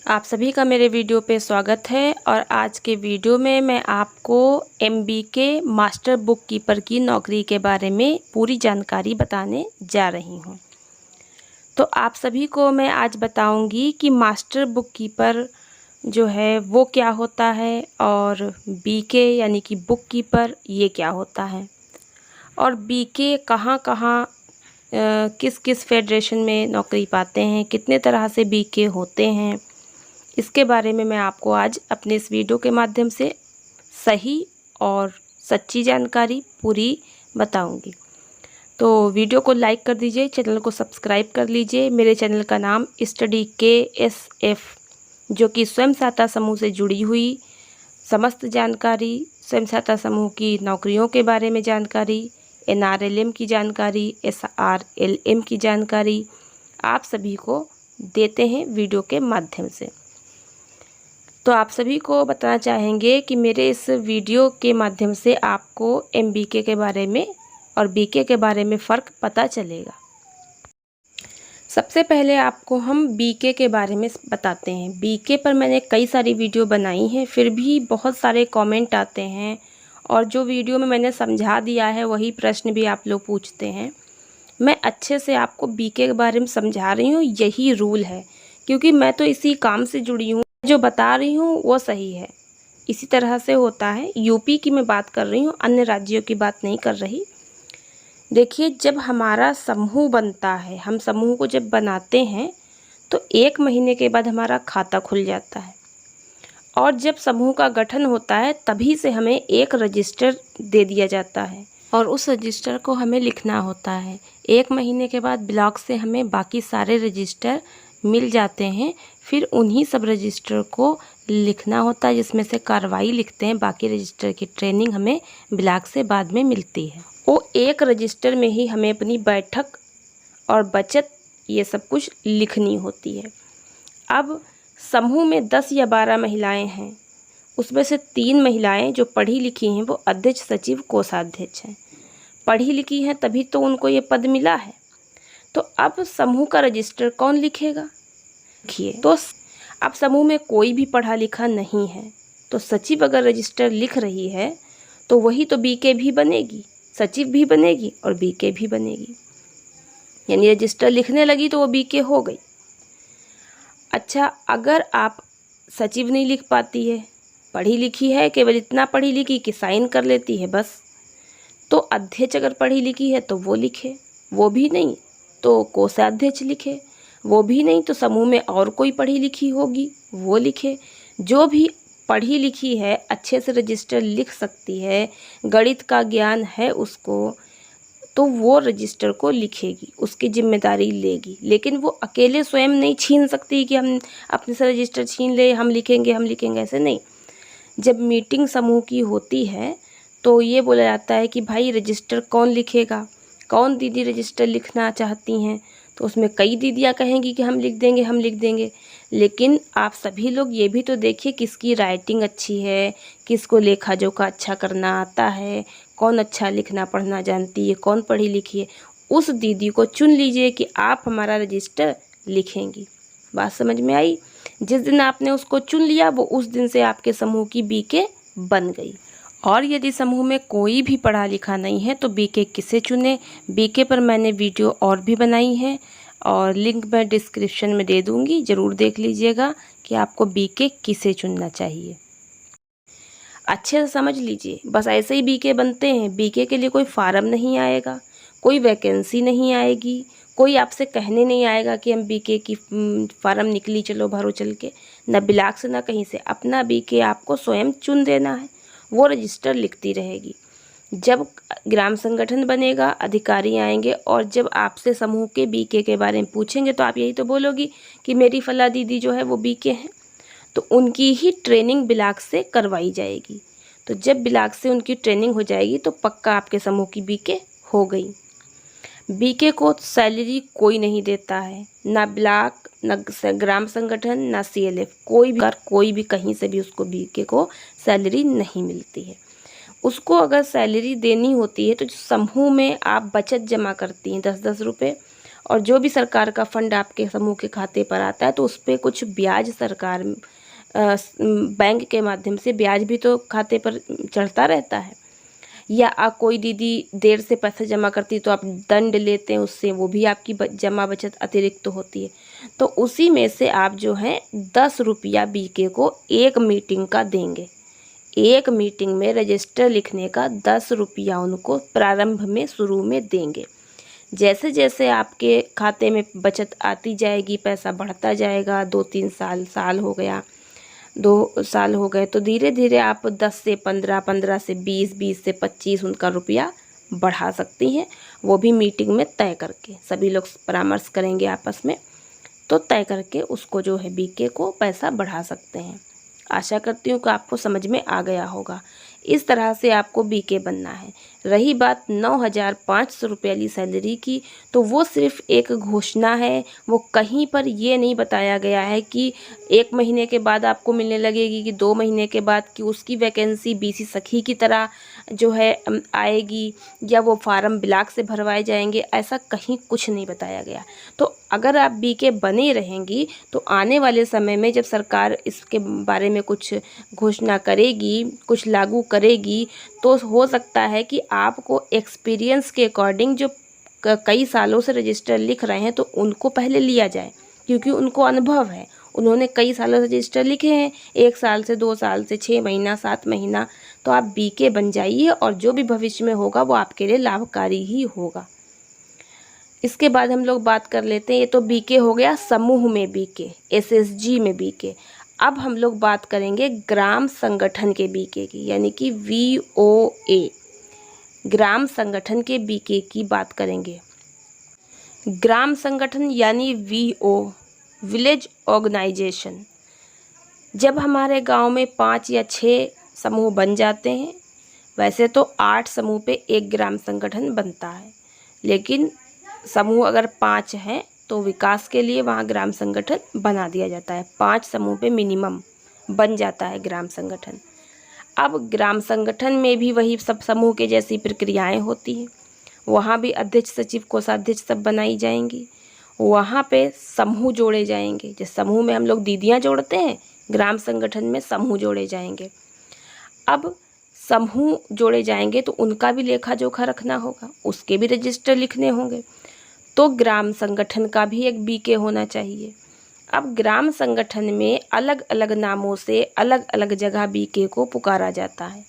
आप सभी का मेरे वीडियो पे स्वागत है और आज के वीडियो में मैं आपको एमबीके मास्टर बुक कीपर की नौकरी के बारे में पूरी जानकारी बताने जा रही हूँ। तो आप सभी को मैं आज बताऊंगी कि मास्टर बुक कीपर जो है वो क्या होता है और बीके यानी कि बुक कीपर ये क्या होता है और बीके कहाँ कहाँ किस किस फेडरेशन में नौकरी पाते हैं, कितने तरह से बीके होते हैं, इसके बारे में मैं आपको आज अपने इस वीडियो के माध्यम से सही और सच्ची जानकारी पूरी बताऊंगी। तो वीडियो को लाइक कर दीजिए, चैनल को सब्सक्राइब कर लीजिए। मेरे चैनल का नाम स्टडी KSF, जो कि स्वयं सहायता समूह से जुड़ी हुई समस्त जानकारी, स्वयं सहायता समूह की नौकरियों के बारे में जानकारी, NRLM की जानकारी, SRLM की जानकारी आप सभी को देते हैं वीडियो के माध्यम से। तो आप सभी को बताना चाहेंगे कि मेरे इस वीडियो के माध्यम से आपको MBK के बारे में और BK के बारे में फ़र्क पता चलेगा। सबसे पहले आपको हम BK के बारे में बताते हैं। BK पर मैंने कई सारी वीडियो बनाई हैं, फिर भी बहुत सारे कमेंट आते हैं और जो वीडियो में मैंने समझा दिया है वही प्रश्न भी आप लोग पूछते हैं। मैं अच्छे से आपको BK के बारे में समझा रही हूँ, यही रूल है, क्योंकि मैं तो इसी काम से जुड़ी हूँ। जो बता रही हूँ वो सही है, इसी तरह से होता है। यूपी की मैं बात कर रही हूँ, अन्य राज्यों की बात नहीं कर रही। देखिए, जब हमारा समूह बनता है, हम समूह को जब बनाते हैं तो 1 महीने के बाद हमारा खाता खुल जाता है और जब समूह का गठन होता है तभी से हमें एक रजिस्टर दे दिया जाता है और उस रजिस्टर को हमें लिखना होता है। 1 महीने के बाद ब्लॉक से हमें बाकी सारे रजिस्टर मिल जाते हैं, फिर उन्हीं सब रजिस्टर को लिखना होता है, जिसमें से कार्रवाई लिखते हैं। बाकी रजिस्टर की ट्रेनिंग हमें ब्लॉक से बाद में मिलती है। वो एक रजिस्टर में ही हमें अपनी बैठक और बचत ये सब कुछ लिखनी होती है। अब समूह में 10 या 12 महिलाएं हैं, उसमें से 3 महिलाएं जो पढ़ी लिखी हैं वो अध्यक्ष, सचिव, कोषाध्यक्ष हैं। पढ़ी लिखी हैं तभी तो उनको ये पद मिला है। तो अब समूह का रजिस्टर कौन लिखेगा? लिखिए, तो अब समूह में कोई भी पढ़ा लिखा नहीं है, तो सचिव अगर रजिस्टर लिख रही है तो वही तो BK भी बनेगी, सचिव भी बनेगी और BK भी बनेगी। यानी रजिस्टर लिखने लगी तो वो BK हो गई। अच्छा, अगर आप सचिव नहीं लिख पाती है, पढ़ी लिखी है, केवल इतना पढ़ी लिखी कि साइन कर लेती है बस, तो अध्यक्ष अगर पढ़ी लिखी है तो वो लिखे, वो भी नहीं तो कोषाध्यक्ष लिखे, वो भी नहीं तो समूह में और कोई पढ़ी लिखी होगी वो लिखे। जो भी पढ़ी लिखी है, अच्छे से रजिस्टर लिख सकती है, गणित का ज्ञान है उसको, तो वो रजिस्टर को लिखेगी, उसकी जिम्मेदारी लेगी। लेकिन वो अकेले स्वयं नहीं छीन सकती कि हम अपने से रजिस्टर छीन ले, हम लिखेंगे, ऐसे नहीं। जब मीटिंग समूह की होती है तो ये बोला जाता है कि भाई रजिस्टर कौन लिखेगा, कौन दीदी रजिस्टर लिखना चाहती हैं, तो उसमें कई दीदियाँ कहेंगी कि हम लिख देंगे। लेकिन आप सभी लोग ये भी तो देखिए किसकी राइटिंग अच्छी है, किसको लेखा जोखा अच्छा करना आता है, कौन अच्छा लिखना पढ़ना जानती है, कौन पढ़ी लिखी है। उस दीदी को चुन लीजिए कि आप हमारा रजिस्टर लिखेंगी। बात समझ में आई? जिस दिन आपने उसको चुन लिया वो उस दिन से आपके समूह की BK बन गई। और यदि समूह में कोई भी पढ़ा लिखा नहीं है तो BK किसे चुने? BK पर मैंने वीडियो और भी बनाई है और लिंक मैं डिस्क्रिप्शन में दे दूँगी, ज़रूर देख लीजिएगा कि आपको BK किसे चुनना चाहिए। अच्छे से समझ लीजिए, बस ऐसे ही BK बनते हैं। BK के लिए कोई फार्म नहीं आएगा, कोई वैकेंसी नहीं आएगी, कोई आपसे कहने नहीं आएगा कि हम BK की फार्म निकली चलो भरो चल के, न ब्लॉक से न कहीं से। अपना BK आपको स्वयं चुन देना है, वो रजिस्टर लिखती रहेगी। जब ग्राम संगठन बनेगा, अधिकारी आएंगे और जब आपसे समूह के BK के बारे में पूछेंगे तो आप यही तो बोलोगी कि मेरी फला दीदी जो है वो BK है, तो उनकी ही ट्रेनिंग ब्लॉक से करवाई जाएगी। तो जब ब्लॉक से उनकी ट्रेनिंग हो जाएगी तो पक्का आपके समूह की BK हो गई। BK को सैलरी कोई नहीं देता है, ना ब्लॉक, ना ग्राम संगठन, ना CLF, कोई भी कहीं से भी उसको BK को सैलरी नहीं मिलती है। उसको अगर सैलरी देनी होती है तो समूह में आप बचत जमा करती हैं 10-10 रुपये, और जो भी सरकार का फंड आपके समूह के खाते पर आता है तो उस पर कुछ ब्याज सरकार बैंक के माध्यम से ब्याज भी तो खाते पर चढ़ता रहता है। या कोई दीदी देर से पैसा जमा करती तो आप दंड लेते हैं उससे, वो भी आपकी जमा बचत अतिरिक्त होती है। तो उसी में से आप जो है 10 रुपया बीके को एक मीटिंग का देंगे। एक मीटिंग में रजिस्टर लिखने का 10 रुपया उनको प्रारंभ में शुरू में देंगे। जैसे जैसे आपके खाते में बचत आती जाएगी, पैसा बढ़ता जाएगा, 2-3 साल हो गया, 2 साल हो गए, तो धीरे धीरे आप 10 से 15, 15 से 20, 20 से 25 उनका रुपया बढ़ा सकती हैं। वो भी मीटिंग में तय करके, सभी लोग परामर्श करेंगे आपस में, तो तय करके उसको जो है बीके को पैसा बढ़ा सकते हैं। आशा करती हूँ कि आपको समझ में आ गया होगा। इस तरह से आपको बीके बनना है। रही बात 9,500 रुपये वाली सैलरी की, तो वो सिर्फ एक घोषणा है। वो कहीं पर ये नहीं बताया गया है कि 1 महीने के बाद आपको मिलने लगेगी, कि 2 महीने के बाद, कि उसकी वैकेंसी बीसी सखी की तरह जो है आएगी, या वो फार्म ब्लॉक से भरवाए जाएंगे। ऐसा कहीं कुछ नहीं बताया गया। तो अगर आप बीके बने रहेंगी तो आने वाले समय में जब सरकार इसके बारे में कुछ घोषणा करेगी, कुछ लागू करेगी, तो हो सकता है कि आपको एक्सपीरियंस के अकॉर्डिंग जो कई सालों से रजिस्टर लिख रहे हैं तो उनको पहले लिया जाए, क्योंकि उनको अनुभव है। उन्होंने कई सालों से रजिस्टर लिखे हैं, 1 साल से, 2 साल से, 6 महीना, 7 महीना। तो आप बीके बन जाइए और जो भी भविष्य में होगा वो आपके लिए लाभकारी ही होगा। इसके बाद हम लोग बात कर लेते हैं, ये तो बीके हो गया समूह में बीके, एसएसजी में बीके। अब हम लोग बात करेंगे ग्राम संगठन के बीके की, यानी कि वीओए, ग्राम संगठन के बीके की बात करेंगे। ग्राम संगठन यानी वीओ, विलेज ऑर्गेनाइजेशन। जब हमारे गांव में 5 या 6 समूह बन जाते हैं, वैसे तो 8 समूह पे एक ग्राम संगठन बनता है, लेकिन समूह अगर 5 हैं तो विकास के लिए वहाँ ग्राम संगठन बना दिया जाता है। 5 समूह पे मिनिमम बन जाता है ग्राम संगठन। अब ग्राम संगठन में भी वही सब समूह के जैसी प्रक्रियाएं होती हैं। वहाँ भी अध्यक्ष, सचिव, कोषाध्यक्ष सब बनाई जाएंगी। वहाँ पे समूह जोड़े जाएंगे। जिस समूह में हम लोग दीदियाँ जोड़ते हैं, ग्राम संगठन में समूह जोड़े जाएंगे। अब समूह जोड़े जाएंगे तो उनका भी लेखा जोखा रखना होगा, उसके भी रजिस्टर लिखने होंगे। तो ग्राम संगठन का भी एक बीके होना चाहिए। अब ग्राम संगठन में अलग अलग नामों से अलग अलग जगह बीके को पुकारा जाता है।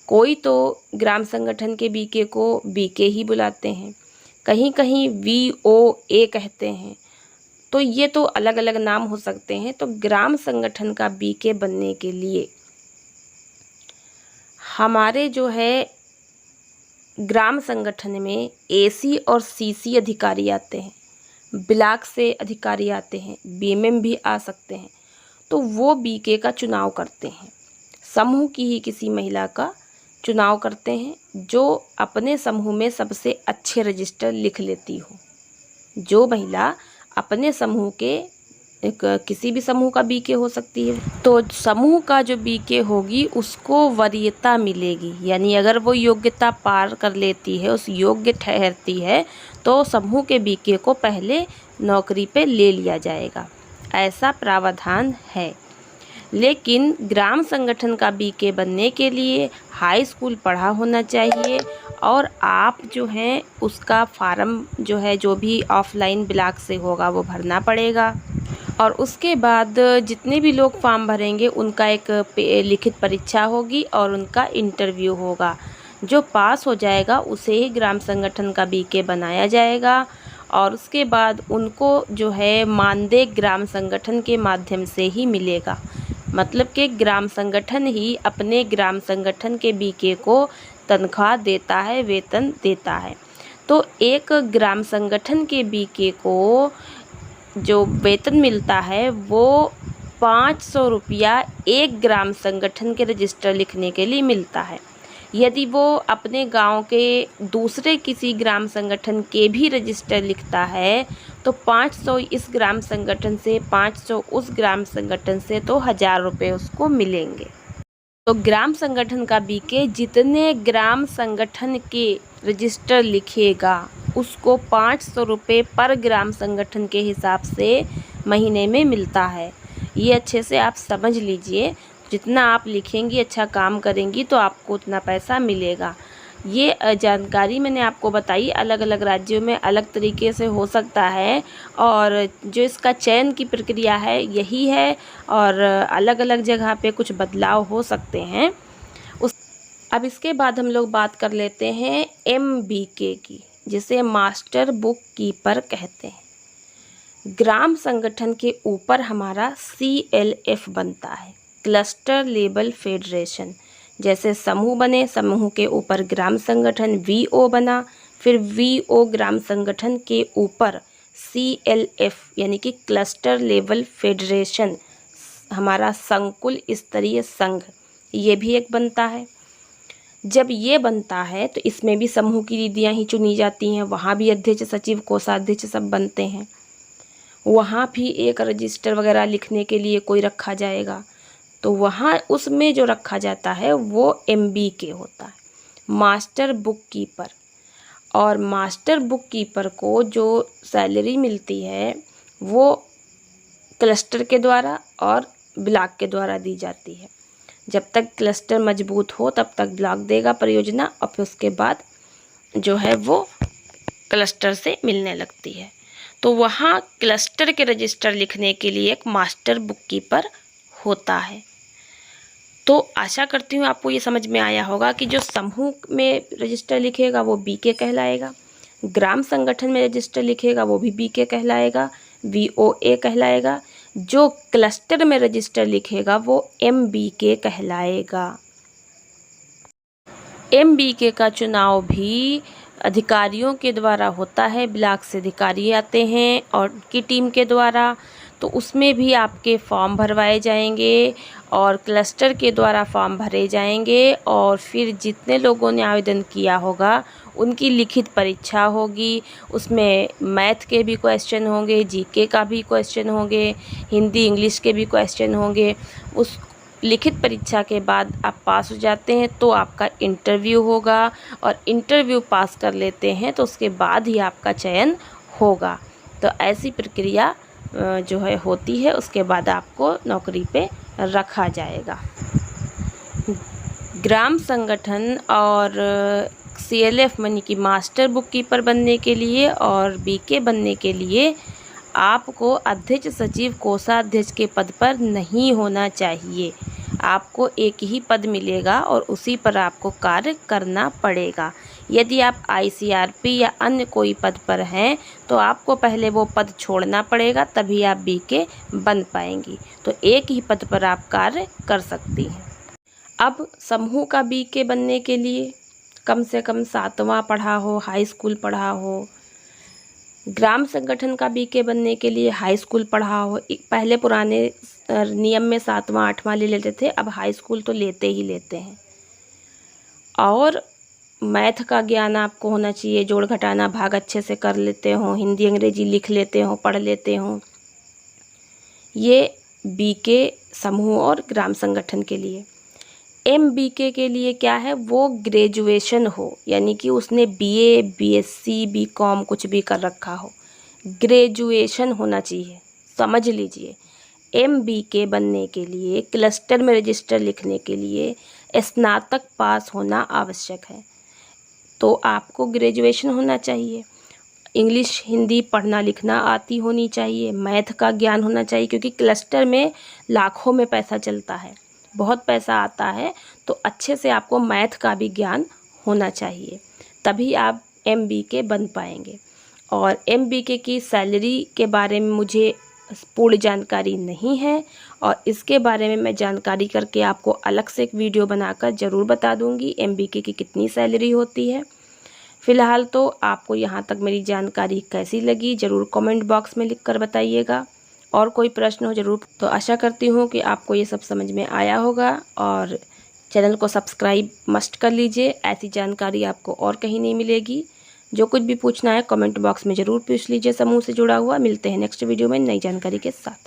कोई तो ग्राम संगठन के बीके को बीके ही बुलाते हैं, कहीं कहीं वीओए कहते हैं। तो ये तो अलग अलग नाम हो सकते हैं। तो ग्राम संगठन का बीके बनने के लिए हमारे जो है ग्राम संगठन में एसी और सीसी अधिकारी आते हैं, ब्लॉक से अधिकारी आते हैं, बीएमएम भी आ सकते हैं। तो वो बीके का चुनाव करते हैं। समूह की ही किसी महिला का चुनाव करते हैं जो अपने समूह में सबसे अच्छे रजिस्टर लिख लेती हो। जो महिला अपने समूह के किसी भी समूह का बीके हो सकती है, तो समूह का जो बीके होगी उसको वरीयता मिलेगी। यानी अगर वो योग्यता पार कर लेती है, उस योग्य ठहरती है, तो समूह के बीके को पहले नौकरी पे ले लिया जाएगा। ऐसा प्रावधान है। लेकिन ग्राम संगठन का बीके बनने के लिए हाई स्कूल पढ़ा होना चाहिए, और आप जो हैं उसका फार्म जो है, जो भी ऑफलाइन ब्लॉक से होगा वो भरना पड़ेगा। और उसके बाद जितने भी लोग फॉर्म भरेंगे उनका एक लिखित परीक्षा होगी और उनका इंटरव्यू होगा। जो पास हो जाएगा उसे ही ग्राम संगठन का बीके बनाया जाएगा। और उसके बाद उनको जो है मानदेय ग्राम संगठन के माध्यम से ही मिलेगा। मतलब कि ग्राम संगठन ही अपने ग्राम संगठन के बीके को तनख्वाह देता है, वेतन देता है। तो एक ग्राम संगठन के बीके को जो वेतन मिलता है वो 500 रुपया एक ग्राम संगठन के रजिस्टर लिखने के लिए मिलता है। यदि वो अपने गांव के दूसरे किसी ग्राम संगठन के भी रजिस्टर लिखता है तो 500 इस ग्राम संगठन से, 500 उस ग्राम संगठन से, तो 1000 रुपये उसको मिलेंगे। तो ग्राम संगठन का बीके जितने ग्राम संगठन के रजिस्टर लिखेगा उसको 500 रुपये पर ग्राम संगठन के हिसाब से महीने में मिलता है। ये अच्छे से आप समझ लीजिए, जितना आप लिखेंगी, अच्छा काम करेंगी तो आपको उतना पैसा मिलेगा। ये जानकारी मैंने आपको बताई, अलग अलग राज्यों में अलग तरीके से हो सकता है, और जो इसका चयन की प्रक्रिया है यही है, और अलग अलग जगह पे कुछ बदलाव हो सकते हैं। अब इसके बाद हम लोग बात कर लेते हैं MBK की, जिसे मास्टर बुक कीपर कहते हैं। ग्राम संगठन के ऊपर हमारा CLF बनता है, क्लस्टर लेवल फेडरेशन। जैसे समूह बने, समूह के ऊपर ग्राम संगठन VO बना, फिर VO ग्राम संगठन के ऊपर CLF यानी कि क्लस्टर लेवल फेडरेशन, हमारा संकुल स्तरीय संघ, ये भी एक बनता है। जब ये बनता है तो इसमें भी समूह की दीदियाँ ही चुनी जाती हैं, वहाँ भी अध्यक्ष, सचिव, कोषाध्यक्ष सब बनते हैं। वहाँ भी एक रजिस्टर वगैरह लिखने के लिए कोई रखा जाएगा, तो वहाँ उसमें जो रखा जाता है वो MBK होता है, मास्टर बुक कीपर। और मास्टर बुक कीपर को जो सैलरी मिलती है वो क्लस्टर के द्वारा और ब्लॉक के द्वारा दी जाती है। जब तक क्लस्टर मजबूत हो तब तक ब्लॉक देगा परियोजना, और फिर उसके बाद जो है वो क्लस्टर से मिलने लगती है। तो वहाँ क्लस्टर के रजिस्टर लिखने के लिए एक मास्टर बुक कीपर होता है। तो आशा करती हूँ आपको ये समझ में आया होगा कि जो समूह में रजिस्टर लिखेगा वो BK कहलाएगा, ग्राम संगठन में रजिस्टर लिखेगा वो भी BK कहलाएगा, VOA कहलाएगा, जो क्लस्टर में रजिस्टर लिखेगा वो MBK कहलाएगा। MBK का चुनाव भी अधिकारियों के द्वारा होता है, ब्लॉक से अधिकारी आते हैं और की टीम के द्वारा, तो उसमें भी आपके फॉर्म भरवाए जाएंगे और क्लस्टर के द्वारा फॉर्म भरे जाएंगे, और फिर जितने लोगों ने आवेदन किया होगा उनकी लिखित परीक्षा होगी। उसमें मैथ के भी क्वेश्चन होंगे, GK का भी क्वेश्चन होंगे, हिंदी इंग्लिश के भी क्वेश्चन होंगे। उस लिखित परीक्षा के बाद आप पास हो जाते हैं तो आपका इंटरव्यू होगा, और इंटरव्यू पास कर लेते हैं तो उसके बाद ही आपका चयन होगा। तो ऐसी प्रक्रिया जो है होती है, उसके बाद आपको नौकरी पे रखा जाएगा। ग्राम संगठन और CLF यानी कि मास्टर बुक कीपर बनने के लिए और BK बनने के लिए आपको अध्यक्ष, सचिव, कोषाध्यक्ष के पद पर नहीं होना चाहिए। आपको एक ही पद मिलेगा और उसी पर आपको कार्य करना पड़ेगा। यदि आप ICRP या अन्य कोई पद पर हैं तो आपको पहले वो पद छोड़ना पड़ेगा, तभी आप BK बन पाएंगी। तो एक ही पद पर आप कार्य कर सकती हैं। अब समूह का BK बनने के लिए कम से कम 7वां पढ़ा हो, हाई स्कूल पढ़ा हो। ग्राम संगठन का BK बनने के लिए हाई स्कूल पढ़ा हो। पहले पुराने नियम में 7वां 8वां ले लेते थे, अब हाई स्कूल तो लेते ही लेते हैं। और मैथ का ज्ञान आपको होना चाहिए, जोड़ घटाना भाग अच्छे से कर लेते हो, हिंदी अंग्रेजी लिख लेते हो, पढ़ लेते हो। ये BK समूह और ग्राम संगठन के लिए। MBK के लिए क्या है, वो ग्रेजुएशन हो, यानी कि उसने BA, BSc, BCom कुछ भी कर रखा हो, ग्रेजुएशन होना चाहिए। समझ लीजिए, MBK बनने के लिए, क्लस्टर में रजिस्टर लिखने के लिए स्नातक पास होना आवश्यक है। तो आपको ग्रेजुएशन होना चाहिए, इंग्लिश हिंदी पढ़ना लिखना आती होनी चाहिए, मैथ का ज्ञान होना चाहिए, क्योंकि क्लस्टर में लाखों में पैसा चलता है, बहुत पैसा आता है। तो अच्छे से आपको मैथ का भी ज्ञान होना चाहिए, तभी आप MBK बन पाएंगे। और MBK की सैलरी के बारे में मुझे पूर्ण जानकारी नहीं है, और इसके बारे में मैं जानकारी करके आपको अलग से एक वीडियो बनाकर ज़रूर बता दूंगी MBK की कितनी सैलरी होती है। फ़िलहाल तो आपको यहाँ तक मेरी जानकारी कैसी लगी ज़रूर कमेंट बॉक्स में लिख कर बताइएगा, और कोई प्रश्न हो ज़रूर। तो आशा करती हूँ कि आपको ये सब समझ में आया होगा, और चैनल को सब्सक्राइब मस्ट कर लीजिए। ऐसी जानकारी आपको और कहीं नहीं मिलेगी। जो कुछ भी पूछना है कमेंट बॉक्स में ज़रूर पूछ लीजिए समूह से जुड़ा हुआ। मिलते हैं नेक्स्ट वीडियो में नई जानकारी के साथ।